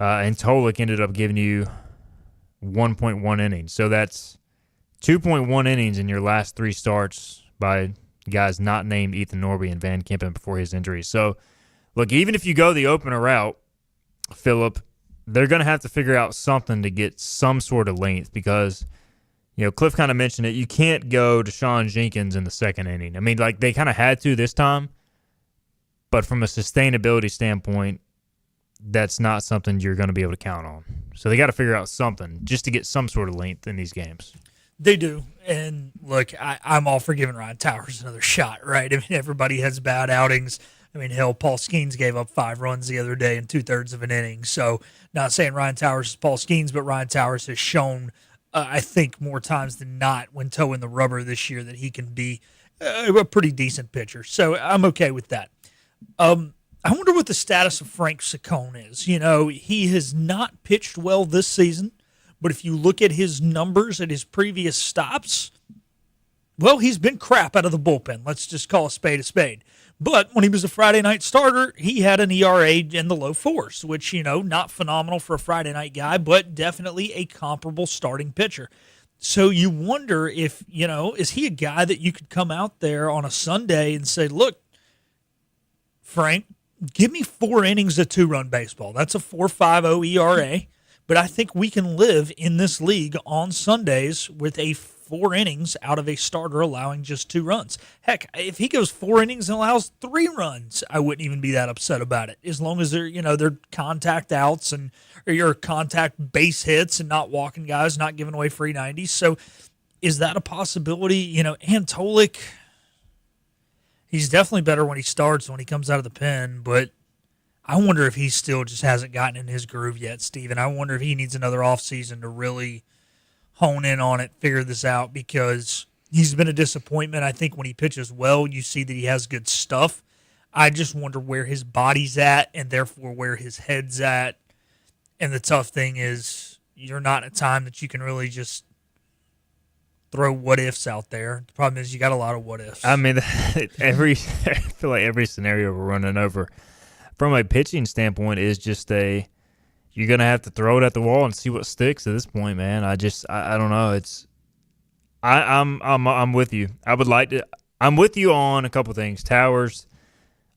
Antolik ended up giving you 1.1 innings. So that's 2.1 innings in your last 3 starts by guys not named Ethan Norby and Van Kempen before his injury. So, look, even if you go the opener route, Phillip, they're going to have to figure out something to get some sort of length because, Cliff kind of mentioned it. You can't go to Deshaun Jenkins in the second inning. I mean, like, they kind of had to this time, but from a sustainability standpoint, that's not something you're going to be able to count on. So they got to figure out something just to get some sort of length in these games. They do. And look, I'm all for giving Ryan Towers another shot, right? I mean, everybody has bad outings. I mean, hell, Paul Skeens gave up 5 runs the other day in 2/3 of an inning. So not saying Ryan Towers is Paul Skeens, but Ryan Towers has shown, I think, more times than not when toeing the rubber this year that he can be a pretty decent pitcher. So I'm okay with that. I wonder what the status of Frank Saccone is. He has not pitched well this season. But if you look at his numbers at his previous stops, well, he's been crap out of the bullpen. Let's just call a spade a spade. But when he was a Friday night starter, he had an ERA in the low 4s, which, not phenomenal for a Friday night guy, but definitely a comparable starting pitcher. So you wonder if, is he a guy that you could come out there on a Sunday and say, look, Frank, give me 4 innings of 2-run baseball. That's a 4.50 ERA. But I think we can live in this league on Sundays with a 4 innings out of a starter allowing just 2 runs. Heck, if he goes 4 innings and allows 3 runs, I wouldn't even be that upset about it. As long as they're contact outs or your contact base hits and not walking guys, not giving away free 90s. So is that a possibility? Antolik, he's definitely better when he starts, when he comes out of the pen, but I wonder if he still just hasn't gotten in his groove yet, Steven. I wonder if he needs another offseason to really hone in on it, figure this out, because he's been a disappointment. I think when he pitches well, you see that he has good stuff. I just wonder where his body's at and therefore where his head's at. And the tough thing is you're not at a time that you can really just throw what-ifs out there. The problem is you got a lot of what-ifs. I mean, I feel like every scenario we're running over from a pitching standpoint is just you're going to have to throw it at the wall and see what sticks at this point, man. I don't know. I'm with you. I'm with you on a couple things. Towers,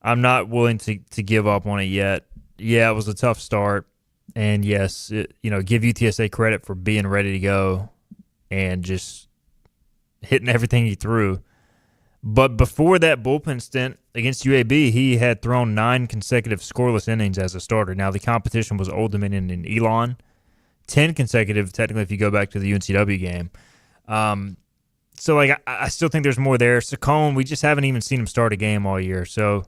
I'm not willing to give up on it yet. Yeah, it was a tough start. And yes, give UTSA credit for being ready to go and just hitting everything he threw. But before that bullpen stint against UAB, he had thrown 9 consecutive scoreless innings as a starter. Now, the competition was Old Dominion and Elon. 10 consecutive, technically, if you go back to the UNCW game. So, I still think there's more there. Saccone, we just haven't even seen him start a game all year. So,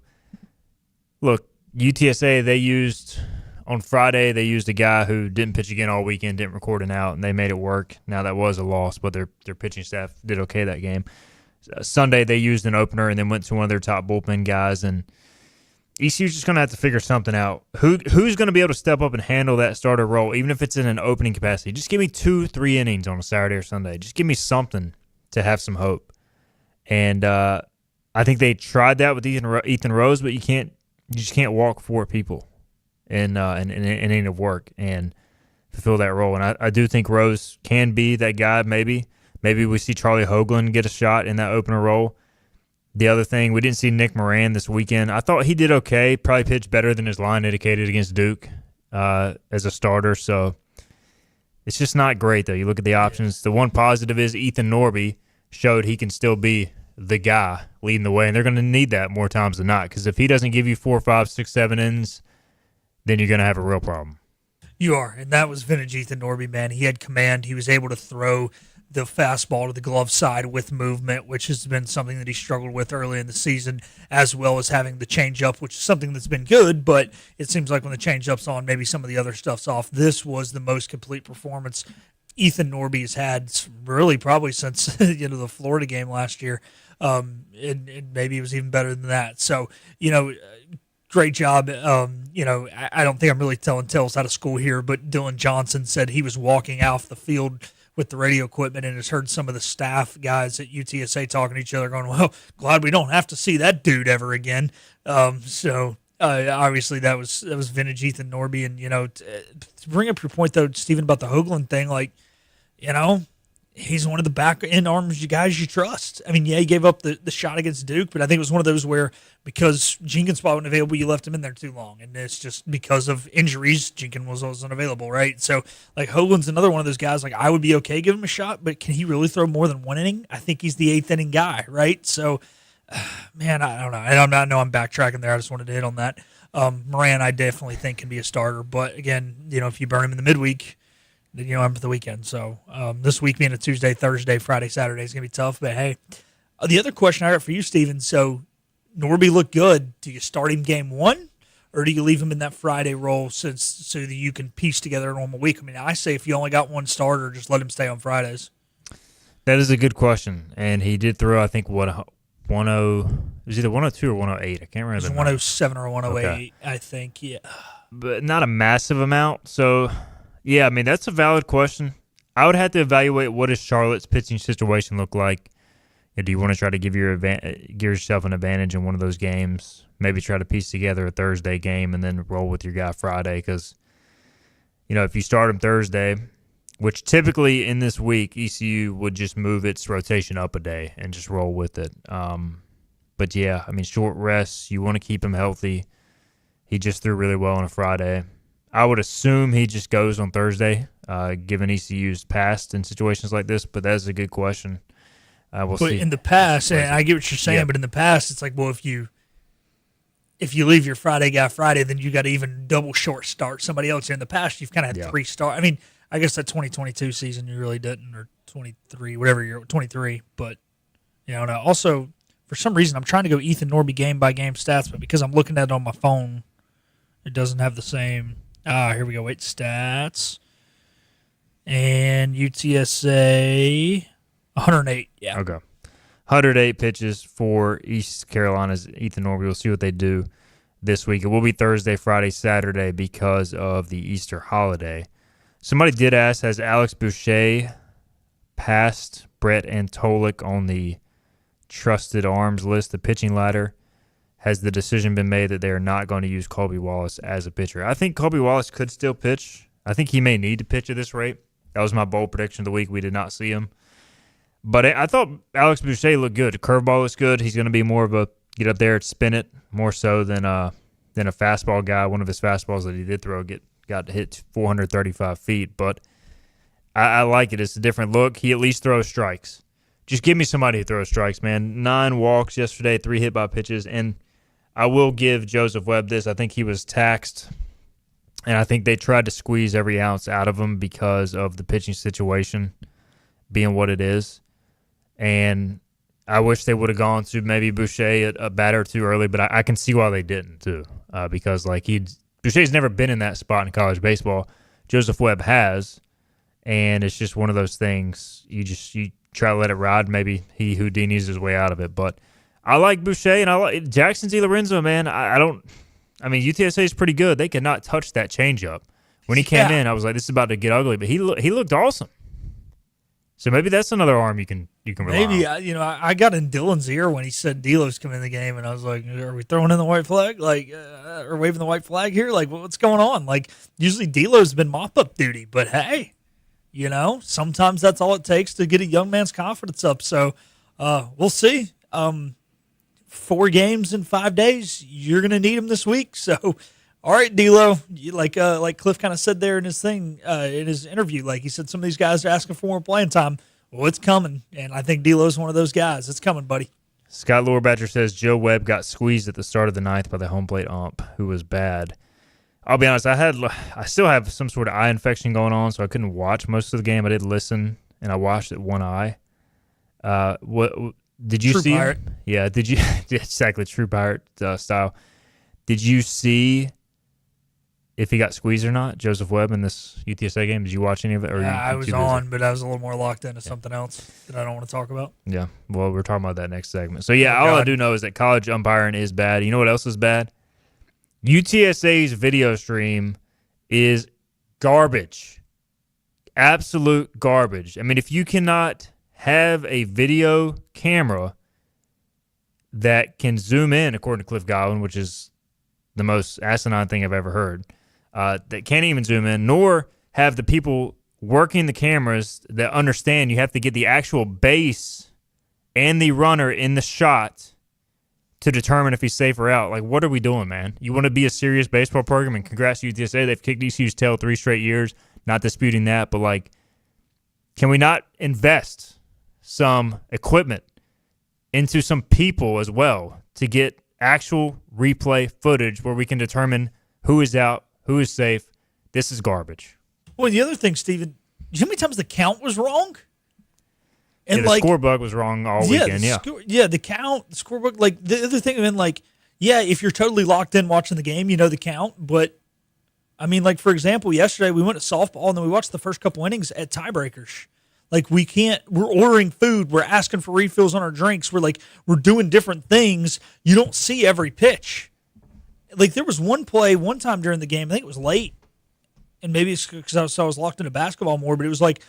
look, UTSA, on Friday, they used a guy who didn't pitch again all weekend, didn't record an out, and they made it work. Now, that was a loss, but their pitching staff did okay that game. Sunday, they used an opener and then went to one of their top bullpen guys. And ECU's just going to have to figure something out. Who's going to be able to step up and handle that starter role, even if it's in an opening capacity? Just give me 2-3 innings on a Saturday or Sunday. Just give me something to have some hope. And I think they tried that with Ethan Rose, but you just can't walk 4 people in an inning of work and fulfill that role. And I do think Rose can be that guy, maybe. Maybe we see Charlie Hoagland get a shot in that opener role. The other thing, we didn't see Nick Moran this weekend. I thought he did okay, probably pitched better than his line indicated against Duke as a starter. So It's just not great, though. You look at the options. The one positive is Ethan Norby showed he can still be the guy leading the way, and they're going to need that more times than not, because if he doesn't give you 4, 5, 6, 7 innings, then you're going to have a real problem. You are, and that was vintage Ethan Norby, man. He had command. He was able to throw the fastball to the glove side with movement, which has been something that he struggled with early in the season, as well as having the changeup, which is something that's been good, but it seems like when the changeup's on, maybe some of the other stuff's off. This was the most complete performance Ethan Norby has had really probably since the Florida game last year, and maybe it was even better than that. So, great job. I don't think I'm really telling tales out of school here, but Dylan Johnson said he was walking off the field with the radio equipment and has heard some of the staff guys at UTSA talking to each other going, well, glad we don't have to see that dude ever again. Obviously that was vintage Ethan Norby. And, to bring up your point, though, Stephen, about the Hoagland thing, he's one of the back end arms guys you trust. I mean, yeah, he gave up the shot against Duke, but I think it was one of those where because Jenkins wasn't available, you left him in there too long. And it's just because of injuries, Jenkins wasn't available, right? So, Hoagland's another one of those guys, I would be okay giving him a shot, but can he really throw more than one inning? I think he's the 8th inning guy, right? So, man, I don't know. And I know I'm backtracking there. I just wanted to hit on that. Moran, I definitely think can be a starter. But, again, if you burn him in the midweek, then you don't have him for the weekend. So this week being a Tuesday, Thursday, Friday, Saturday is going to be tough. But, hey, the other question I got for you, Steven, so Norby looked good. Do you start him game one, or do you leave him in that Friday role so that you can piece together a normal week? I mean, I say if you only got one starter, just let him stay on Fridays. That is a good question. And he did throw, I think, it was either 102 or 108. I can't remember. It was 107 or 108, okay. I think, yeah. But not a massive amount. So, yeah, I mean, that's a valid question. I would have to evaluate what does Charlotte's pitching situation look like. Do you want to try to give yourself an advantage in one of those games? Maybe try to piece together a Thursday game and then roll with your guy Friday because, if you start him Thursday, which typically in this week, ECU would just move its rotation up a day and just roll with it. But, yeah, I mean, short rests, you want to keep him healthy. He just threw really well on a Friday. I would assume he just goes on Thursday, given ECU's past in situations like this, but that's a good question. We'll see. In the past, and I get what you're saying, yeah. But in the past, it's like, well, if you leave your Friday guy Friday, then you got to even double short start somebody else. In the past, you've kind of had 3 start. I mean, I guess that 2022 season you really didn't, or 23, whatever you're 23. But and also for some reason I'm trying to go Ethan Norby game by game stats, but because I'm looking at it on my phone, it doesn't have the same. Here we go. Wait, stats and UTSA 108. Yeah. Okay. 108 pitches for East Carolina's Ethan Norby. We'll see what they do this week. It will be Thursday, Friday, Saturday because of the Easter holiday. Somebody did ask, has Alex Boucher passed Brett Antolik on the trusted arms list, the pitching ladder? Has the decision been made that they are not going to use Colby Wallace as a pitcher? I think Colby Wallace could still pitch. I think he may need to pitch at this rate. That was my bold prediction of the week. We did not see him. But I thought Alex Boucher looked good. The curveball looks good. He's going to be more of a get up there and spin it more so than a fastball guy. One of his fastballs that he did throw got hit 435 feet. But I like it. It's a different look. He at least throws strikes. Just give me somebody who throws strikes, man. 9 walks yesterday, 3 hit by pitches. And I will give Joseph Webb this. I think he was taxed, and I think they tried to squeeze every ounce out of him because of the pitching situation being what it is. And I wish they would have gone to maybe Boucher a batter too early, but I can see why they didn't too, because Boucher's never been in that spot in college baseball. Joseph Webb has, and it's just one of those things. You try to let it ride. Maybe he Houdini's his way out of it, but I like Boucher, and I like Jackson DiLorenzo, man. I mean, UTSA is pretty good. They could not touch that changeup. When he came in, I was like, this is about to get ugly, but he looked awesome. So maybe that's another arm you can rely on. Maybe, I got in Dylan's ear when he said Delo's coming in the game, and I was like, are we throwing in the white flag? Or waving the white flag here? What's going on? Usually Delo's been mop-up duty, but hey, sometimes that's all it takes to get a young man's confidence up. So we'll see. 4 games in 5 days, you're going to need him this week. So, all right, D'Lo, like Cliff kind of said there in his thing, in his interview, he said some of these guys are asking for more playing time. Well, it's coming, and I think D'Lo's one of those guys. It's coming, buddy. Scott Lowerbatcher says Joe Webb got squeezed at the start of the ninth by the home plate ump, who was bad. I'll be honest, I still have some sort of eye infection going on, so I couldn't watch most of the game. I did listen, and I watched it one eye. What did you see? Pirate. Yeah, did you exactly true pirate style? Did you see if he got squeezed or not, Joseph Webb, in this UTSA game? Did you watch any of it? Or I was on, but I was a little more locked into something else that I don't want to talk about. Yeah, well, we're talking about that next segment. So, yeah, all I do know is that college umpiring is bad. You know what else is bad? UTSA's video stream is garbage. Absolute garbage. I mean, if you cannot have a video camera that can zoom in, according to Cliff Godwin, which is the most asinine thing I've ever heard, that can't even zoom in, nor have the people working the cameras that understand you have to get the actual base and the runner in the shot to determine if he's safe or out. Like, what are we doing, man? You want to be a serious baseball program, and congrats to UTSA. They've kicked ECU's tail 3 straight years, not disputing that, but, like, can we not invest some equipment into some people as well to get actual replay footage where we can determine who is out, who is safe? This is garbage. Well, the other thing, Steven, you know how many times the count was wrong? And the score bug was wrong all weekend, the count, the scorebook. Like, the other thing, I mean, like, yeah, if you're totally locked in watching the game, you know the count. But, I mean, like, for example, yesterday we went to softball, and then we watched the first couple innings at tiebreakers. Like, we're ordering food. We're asking for refills on our drinks. We're doing different things. You don't see every pitch. Like, there was one play one time during the game, I think it was late, and maybe it's because I was locked into basketball more, but it was like,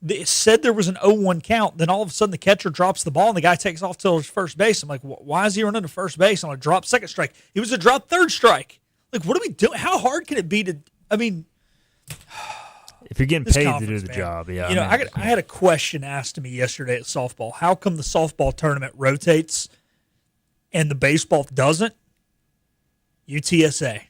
it said there was an 0-1 count. Then all of a sudden the catcher drops the ball and the guy takes off to his first base. I'm like, why is he running to first base on a drop second strike? It was a drop third strike. Like, what are we doing? How hard can it be to? I mean, if you're getting paid to do the job, yeah. You know, I had a question asked to me yesterday at softball. How come the softball tournament rotates and the baseball doesn't? UTSA,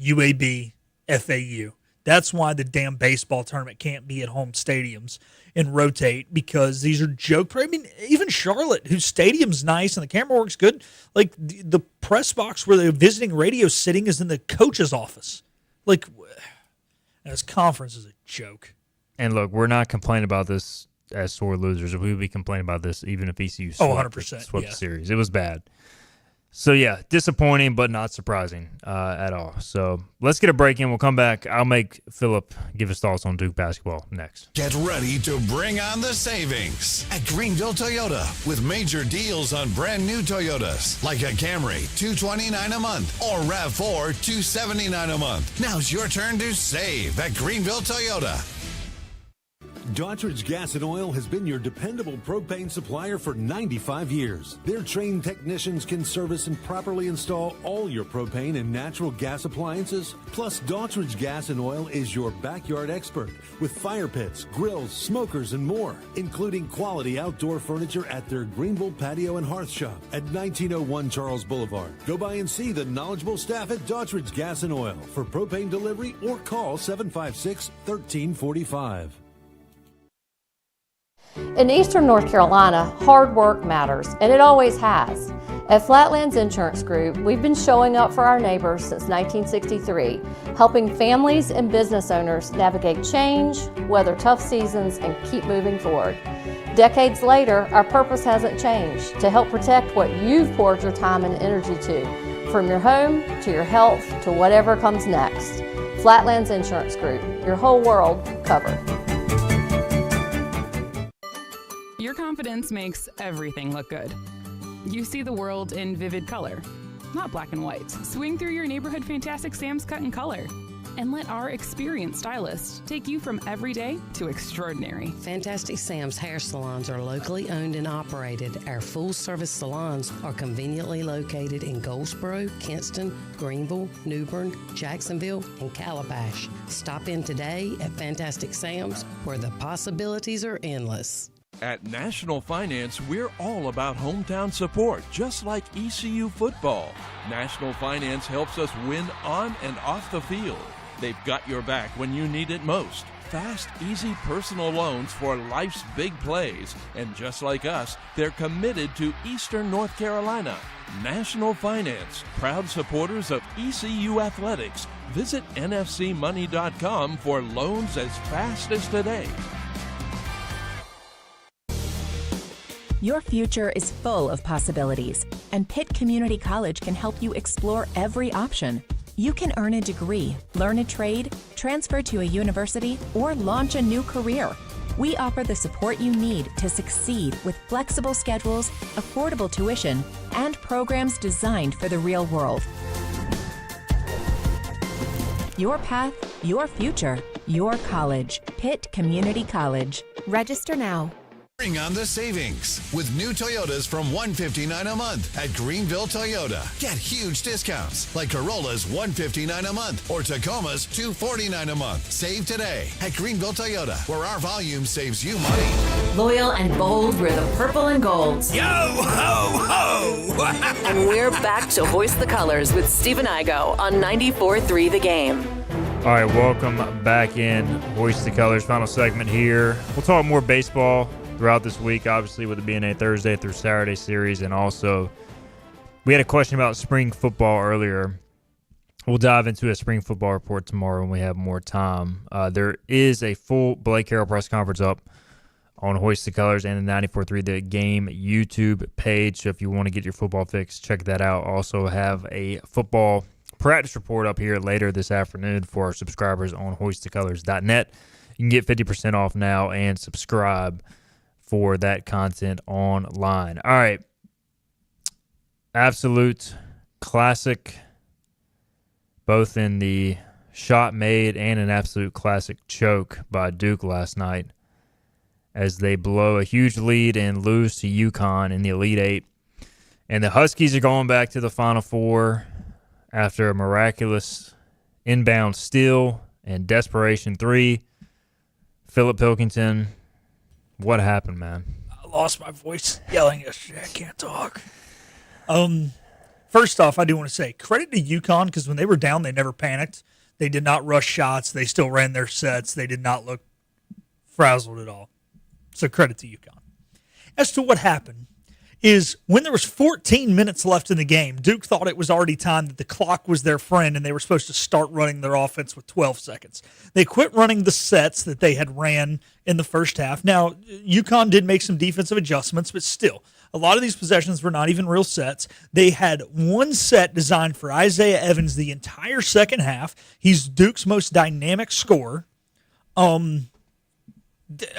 UAB, FAU. That's why the damn baseball tournament can't be at home stadiums and rotate, because these are joke. I mean, even Charlotte, whose stadium's nice and the camera works good, like the press box where the visiting radio's sitting is in the coach's office. Like, this conference is a joke. And look, we're not complaining about this as sore losers. We would be complaining about this even if ECU swept, 100%, swept the series. It was bad. So, yeah, disappointing, but not surprising at all. So, let's get a break in. We'll come back. I'll make Philip give his thoughts on Duke basketball next. Get ready to bring on the savings at Greenville Toyota with major deals on brand new Toyotas like a Camry, $229 a month, or RAV4, $279 a month. Now's your turn to save at Greenville Toyota. Daughtridge Gas and Oil has been your dependable propane supplier for 95 years. Their trained technicians can service and properly install all your propane and natural gas appliances. Plus, Daughtridge Gas and Oil is your backyard expert with fire pits, grills, smokers, and more, including quality outdoor furniture at their Greenville Patio and Hearth Shop at 1901 Charles Boulevard. Go by and see the knowledgeable staff at Daughtridge Gas and Oil for propane delivery, or call 756-1345. In Eastern North Carolina, hard work matters, and it always has. At Flatlands Insurance Group, we've been showing up for our neighbors since 1963, helping families and business owners navigate change, weather tough seasons, and keep moving forward. Decades later, our purpose hasn't changed: to help protect what you've poured your time and energy to, from your home to your health to whatever comes next. Flatlands Insurance Group, your whole world covered. Your confidence makes everything look good. You see the world in vivid color, not black and white. Swing through your neighborhood Fantastic Sam's Cut in Color and let our experienced stylists take you from everyday to extraordinary. Fantastic Sam's hair salons are locally owned and operated. Our full-service salons are conveniently located in Goldsboro, Kinston, Greenville, New Bern, Jacksonville, and Calabash. Stop in today at Fantastic Sam's, where the possibilities are endless. At National Finance, we're all about hometown support, just like ECU football. National Finance helps us win on and off the field. They've got your back when you need it most. fast, easy personal loans for life's big plays. And just like us, they're committed to Eastern North Carolina. National Finance, proud supporters of ECU Athletics. Visit nfcmoney.com for loans as fast as today. Your future is full of possibilities, and Pitt Community College can help you explore every option. You can earn a degree, learn a trade, transfer to a university, or launch a new career. We offer the support you need to succeed with flexible schedules, affordable tuition, and programs designed for the real world. Your path, your future, your college. Pitt Community College. Register now. Bring on the savings with new Toyotas from $159 a month at Greenville Toyota. Get huge discounts like Corolla's $159 a month or Tacoma's $249 a month. Save today at Greenville Toyota, where our volume saves you money. Loyal and bold, we're the purple and gold. Yo ho ho! And we're back to Hoist the Colors with Steve and Igo on 94.3 The Game. All right, welcome back in. Hoist the Colors, final segment here. We'll talk more baseball throughout this week, obviously, with it being a Thursday through Saturday series. And also, we had a question about spring football earlier. We'll dive into a spring football report tomorrow when we have more time. There is a full Blake Harrell press conference up on Hoist the Colors and the 94.3 The Game YouTube page. So if you want to get your football fix, check that out. Also have a football practice report up here later this afternoon for our subscribers on hoistthecolors.net. You can get 50% off now and subscribe for that content online. All right. Absolute classic, both in the shot made and an absolute classic choke by Duke last night as they blow a huge lead and lose to UConn in the Elite Eight. And the Huskies are going back to the Final Four after a miraculous inbound steal and desperation three. Philip Pilkington, what happened, man? I lost my voice yelling yesterday. I can't talk. First off, I do want to say credit to UConn because when they were down, they never panicked. They did not rush shots. They still ran their sets. They did not look frazzled at all. So credit to UConn. As to what happened is when there was 14 minutes left in the game, Duke thought it was already time that the clock was their friend and they were supposed to start running their offense with 12 seconds. They quit running the sets that they had ran in the first half. Now, UConn did make some defensive adjustments, but still, a lot of these possessions were not even real sets. They had one set designed for Isaiah Evans the entire second half. He's Duke's most dynamic scorer. I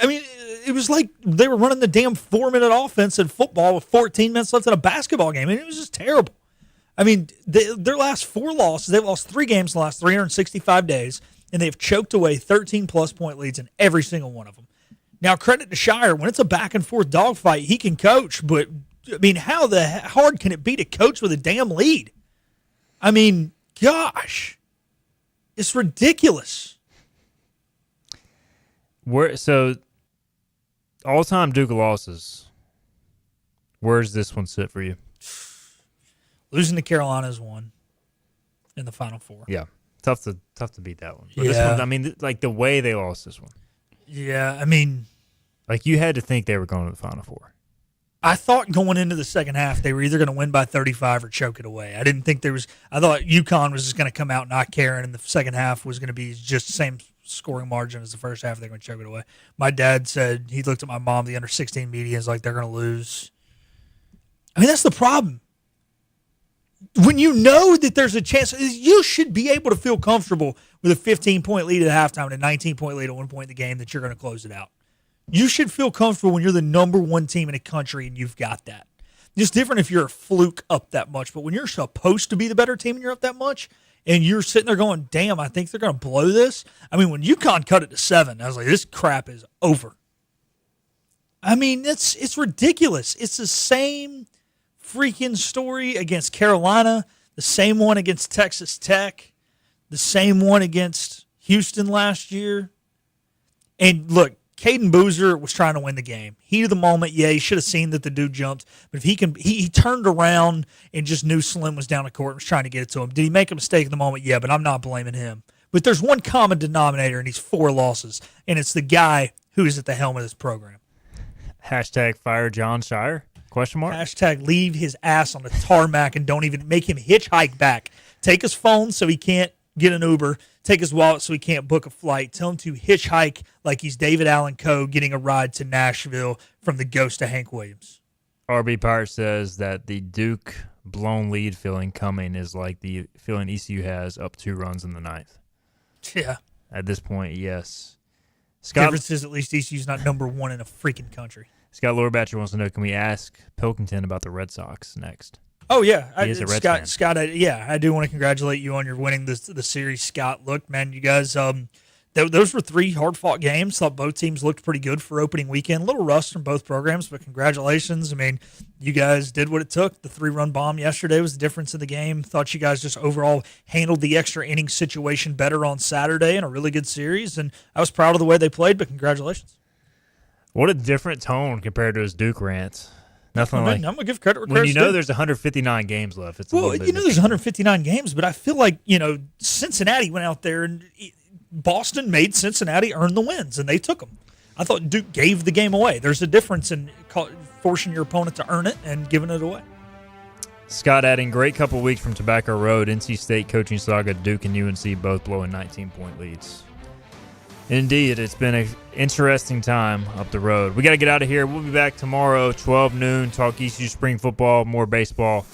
mean, it was like they were running the damn 4-minute offense in football with 14 minutes left in a basketball game. I mean, it was just terrible. I mean, their last 4 losses, they've lost 3 games in the last 365 days, and they've choked away 13-plus point leads in every single one of them. Now, credit to Shire. When it's a back-and-forth dogfight, he can coach, but, I mean, how the hard can it be to coach with a damn lead? I mean, gosh. It's ridiculous. So, all-time Duke losses, where's this one sit for you? Losing to Carolina is one in the Final Four. Yeah, tough to beat that one. But this one, I mean, like the way they lost this one. Yeah, I mean, like you had to think they were going to the Final Four. I thought going into the second half they were either going to win by 35 or choke it away. I didn't think I thought UConn was just going to come out not caring, and the second half was going to be just the same scoring margin as the first half. They're going to choke it away. My dad said he looked at my mom, the under-16 media, is like they're going to lose. I mean, that's the problem. When you know that there's a chance, you should be able to feel comfortable with a 15-point lead at halftime and a 19-point lead at one point in the game that you're going to close it out. You should feel comfortable when you're the number one team in the country and you've got that. It's different if you're a fluke up that much, but when you're supposed to be the better team and you're up that much, and you're sitting there going, damn, I think they're going to blow this. I mean, when UConn cut it to 7, I was like, this crap is over. I mean, it's ridiculous. It's the same freaking story against Carolina, the same one against Texas Tech, the same one against Houston last year. And look, Caden Boozer was trying to win the game. Heat of the moment, yeah, he should have seen that the dude jumped. But if he turned around and just knew Slim was down the court and was trying to get it to him. Did he make a mistake in the moment? Yeah, but I'm not blaming him But there's one common denominator in these 4 losses, and it's the guy who is at the helm of this program. Hashtag fire John Shire? Question mark? Hashtag leave his ass on the tarmac and don't even make him hitchhike back. Take his phone so he can't get an Uber. Take his wallet so he can't book a flight. Tell him to hitchhike like he's David Allen Coe getting a ride to Nashville from the ghost of Hank Williams. RB Pirate says that the Duke blown lead feeling coming is like the feeling ECU has up 2 runs in the 9th. Yeah. At this point, yes. Difference is at least ECU's not number 1 in a freaking country. Scott Lowerbatcher wants to know, can we ask Pilkington about the Red Sox next? Oh, yeah. He is a Reds fan. Scott, I do want to congratulate you on your winning the series, Scott. Look, man, you guys, those were 3 hard-fought games. Thought both teams looked pretty good for opening weekend. A little rust from both programs, but congratulations. I mean, you guys did what it took. The 3-run bomb yesterday was the difference in the game. Thought you guys just overall handled the extra inning situation better on Saturday in a really good series, and I was proud of the way they played, but congratulations. What a different tone compared to his Duke rants. Nothing I'm like going to give credit where when you know due. there's 159 games left. It's a little bit there's 159 games, but I feel like Cincinnati went out there and Boston made Cincinnati earn the wins, and they took them. I thought Duke gave the game away. There's a difference in forcing your opponent to earn it and giving it away. Scott adding, great couple weeks from Tobacco Road. NC State coaching saga, Duke and UNC both blowing 19-point leads. Indeed, it's been an interesting time up the road. We got to get out of here. We'll be back tomorrow, 12 noon, talk ECU spring football, more baseball.